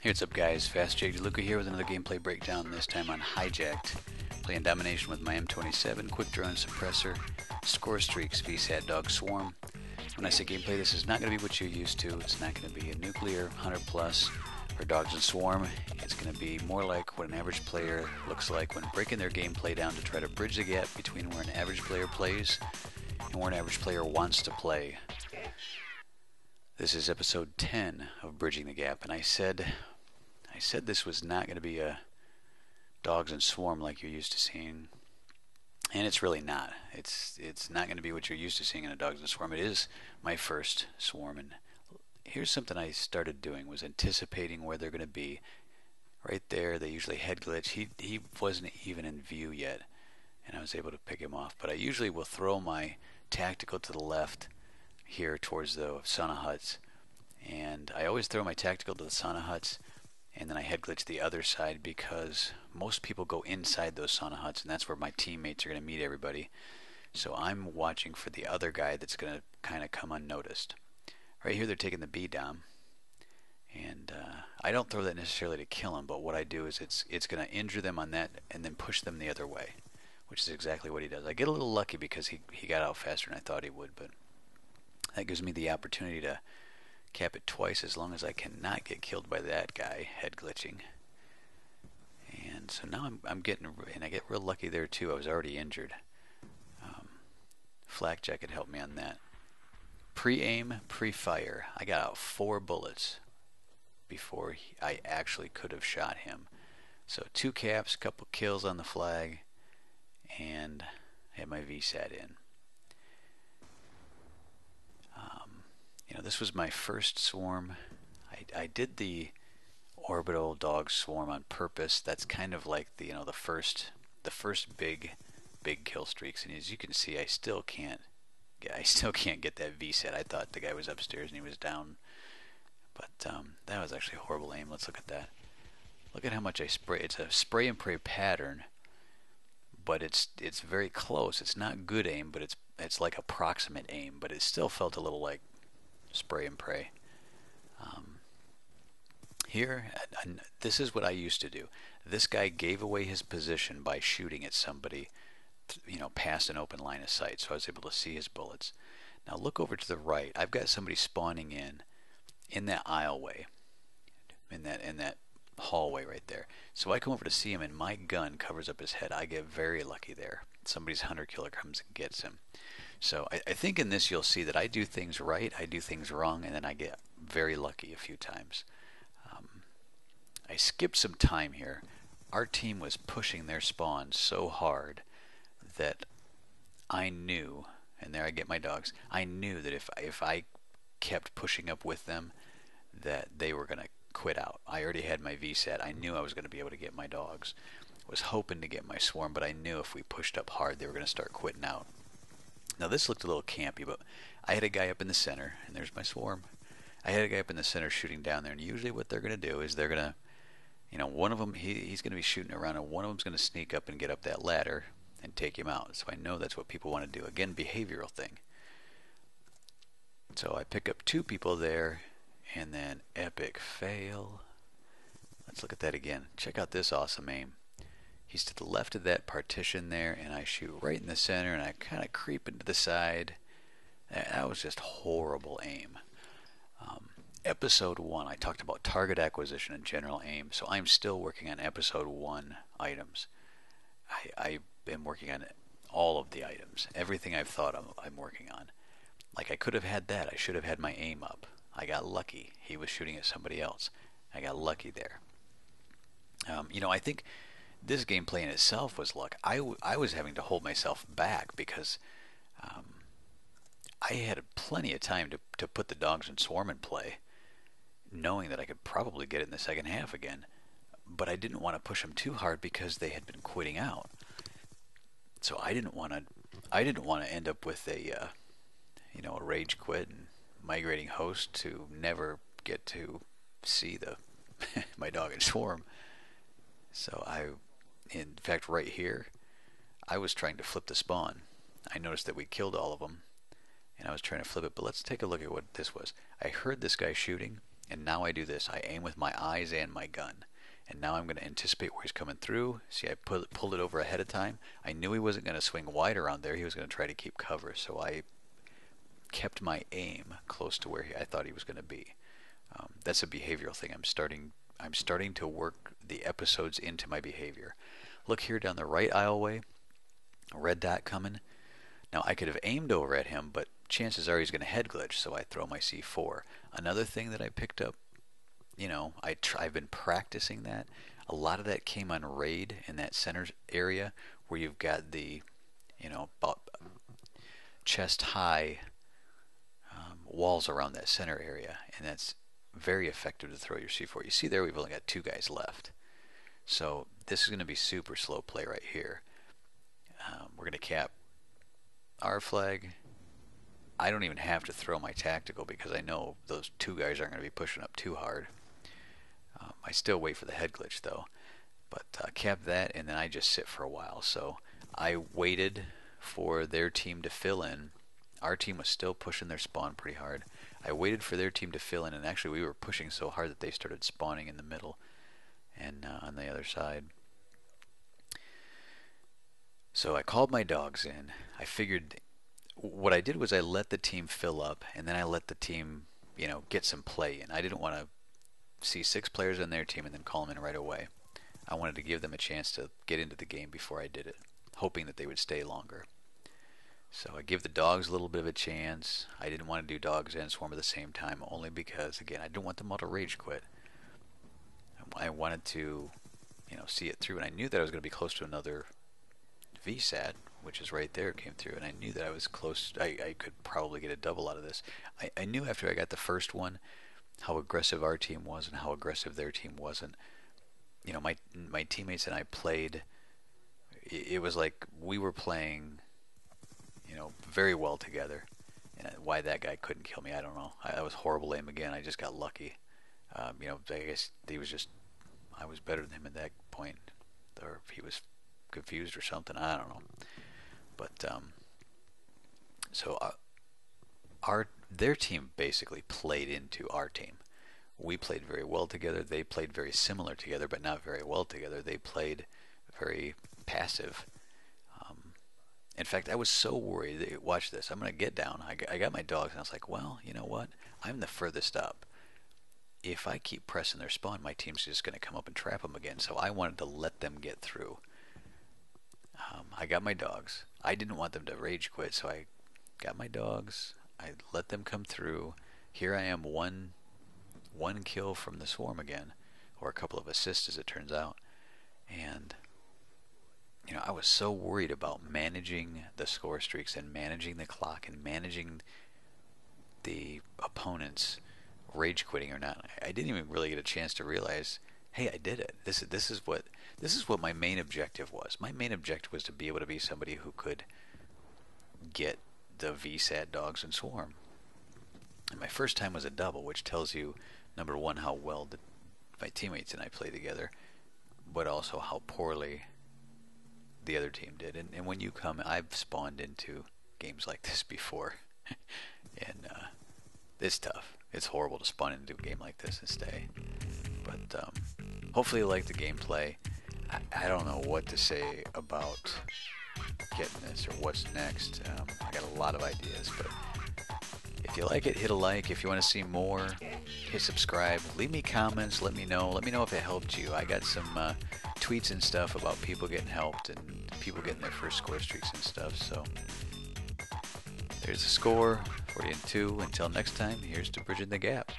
Hey, what's up guys? FastJakeDeLuca here with another gameplay breakdown, this time on Hijacked. Playing Domination with my M27, Quick Drone Suppressor, Scorestreaks, VSAT Dog Swarm. When I say gameplay, this is not going to be what you're used to. It's not going to be a nuclear 100 plus or Dogs and Swarm. It's going to be more like what an average player looks like when breaking their gameplay down to try to bridge the gap between where an average player plays and where an average player wants to play. This is episode 10 of Bridging the Gap, and I said this was not going to be a Dogs and Swarm like you're used to seeing, and it's really not. It's not going to be what you're used to seeing in a Dogs and Swarm. It is my first Swarm, and here's something I started doing, was anticipating where they're going to be. Right there, they usually head glitch. He wasn't even in view yet, and I was able to pick him off. But I usually will throw my tactical to the left here towards the sauna huts, and I always throw my tactical to the sauna huts, and then I head glitch the other side because most people go inside those sauna huts, and that's where my teammates are going to meet everybody. So I'm watching for the other guy that's going to kind of come unnoticed. Right here they're taking the B dom, and I don't throw that necessarily to kill him, but what I do is it's going to injure them on that and then push them the other way, which is exactly what he does. I get a little lucky because he got out faster than I thought he would, but that gives me the opportunity to cap it twice as long as I cannot get killed by that guy head glitching. And so now I'm getting, and I get real lucky there too. I was already injured. Flak Jacket helped me on that. Pre-aim, pre-fire. I got out 4 bullets before I actually could have shot him. So 2 caps, couple kills on the flag, and had my VSAT in. This was my first swarm. I did the orbital dog swarm on purpose. That's kind of like the the first big kill streaks, and as you can see, I still can't get that VSAT. I thought the guy was upstairs and he was down, but that was actually a horrible aim. Let's look at that. Look at how much I spray. It's a spray and pray pattern, but it's very close. It's not good aim, but it's like approximate aim, but it still felt a little like spray and pray. Here, this is what I used to do. This guy gave away his position by shooting at somebody, past an open line of sight, so I was able to see his bullets. Now look over to the right. I've got somebody spawning in that aisleway, in that hallway right there. So I come over to see him, and my gun covers up his head. I get very lucky there. Somebody's hunter killer comes and gets him. So I think in this you'll see that I do things right, I do things wrong, and then I get very lucky a few times. I skipped some time here. Our team was pushing their spawn so hard that I knew, and there I get my dogs, I knew that if I kept pushing up with them, that they were going to quit out. I already had my VSAT. I knew I was going to be able to get my dogs. I was hoping to get my swarm, but I knew if we pushed up hard, they were going to start quitting out. Now this looked a little campy, but I had a guy up in the center, and there's my swarm. I had a guy up in the center shooting down there, and usually what they're going to do is they're going to, one of them, he's going to be shooting around, and one of them's going to sneak up and get up that ladder and take him out. So I know that's what people want to do. Again, behavioral thing. So I pick up 2 people there, and then epic fail. Let's look at that again. Check out this awesome aim. He's to the left of that partition there, and I shoot right in the center, and I kind of creep into the side. That was just horrible aim. Episode 1, I talked about target acquisition and general aim, so I'm still working on episode 1 items. I've been working on all of the items. Everything I've thought I'm working on. Like I could have had that. I should have had my aim up. I got lucky. He was shooting at somebody else. I got lucky there. I think this gameplay in itself was luck. I was having to hold myself back because I had plenty of time to put the dogs and swarm in play, knowing that I could probably get it in the second half again, but I didn't want to push them too hard because they had been quitting out. So I didn't want to end up with a rage quit and migrating host to never get to see my dog and swarm. So in fact, right here, I was trying to flip the spawn. I noticed that we killed all of them, and I was trying to flip it, but let's take a look at what this was. I heard this guy shooting, And now I do this. I aim with my eyes and my gun. And now I'm going to anticipate where he's coming through. See, I pulled it over ahead of time. I knew he wasn't going to swing wide around there. He was going to try to keep cover. So I kept my aim close to where I thought he was going to be. That's a behavioral thing. I'm starting to work the episodes into my behavior. Look here down the right aisleway, a red dot coming. Now I could have aimed over at him, but chances are he's going to head glitch, so I throw my C4. Another thing that I picked up, you know, I've been practicing that. A lot of that came on raid in that center area where you've got the, you know, about chest high walls around that center area, and that's very effective to throw your C4. You see there we've only got 2 guys left. So this is going to be super slow play right here. We're going to cap our flag. I don't even have to throw my tactical because I know those 2 guys aren't going to be pushing up too hard. I still wait for the head glitch though. But cap that, and then I just sit for a while. So I waited for their team to fill in. Our team was still pushing their spawn pretty hard. I waited for their team to fill in, and actually we were pushing so hard that they started spawning in the middle and on the other side. So I called my dogs in. I figured what I did was I let the team fill up, and then I let the team, you know, get some play in. I didn't want to see 6 players on their team and then call them in right away. I wanted to give them a chance to get into the game before I did it, hoping that they would stay longer. So I give the dogs a little bit of a chance. I didn't want to do dogs and swarm at the same time, only because, again, I didn't want them all to rage quit. I wanted to, you know, see it through, and I knew that I was going to be close to another VSAT, which is right there, came through, and I knew that I was close. I could probably get a double out of this. I knew after I got the first one how aggressive our team was and how aggressive their team wasn't. You know, my teammates and I played. It was like we were playing, you know, very well together. And why that guy couldn't kill me, I don't know. I was horrible aim again. I just got lucky. You know, I guess he was just, I was better than him at that point, or he was confused or something. I don't know. But so their team basically played into our team. We played very well together. They played very similar together, but not very well together. They played very passive. In fact, I was so worried. Watch this. I'm going to get down. I got my dogs, and I was like, well, you know what? I'm the furthest up. If I keep pressing their spawn, my team's just going to come up and trap them again. So I wanted to let them get through. I got my dogs. I didn't want them to rage quit, so I got my dogs. I let them come through. Here I am, one kill from the swarm again, or a couple of assists as it turns out. And you know, I was so worried about managing the score streaks and managing the clock and managing the opponents rage quitting or not. I didn't even really get a chance to realize, hey, I did it. This is what my main objective was. My main objective was to be able to be somebody who could get the VSAT dogs and swarm. And my first time was a double, which tells you, number one, how well my teammates and I played together, but also how poorly the other team did. And when you come, I've spawned into games like this before, and it's tough. It's horrible to spawn into a game like this and stay. But hopefully you like the gameplay. I don't know what to say about getting this or what's next. I got a lot of ideas, but if you like it, hit a like. If you want to see more, hit subscribe. Leave me comments. Let me know. Let me know if it helped you. I got some tweets and stuff about people getting helped and people getting their first score streaks and stuff. So there's the score, 40-2. Until next time, here's to bridging the gap.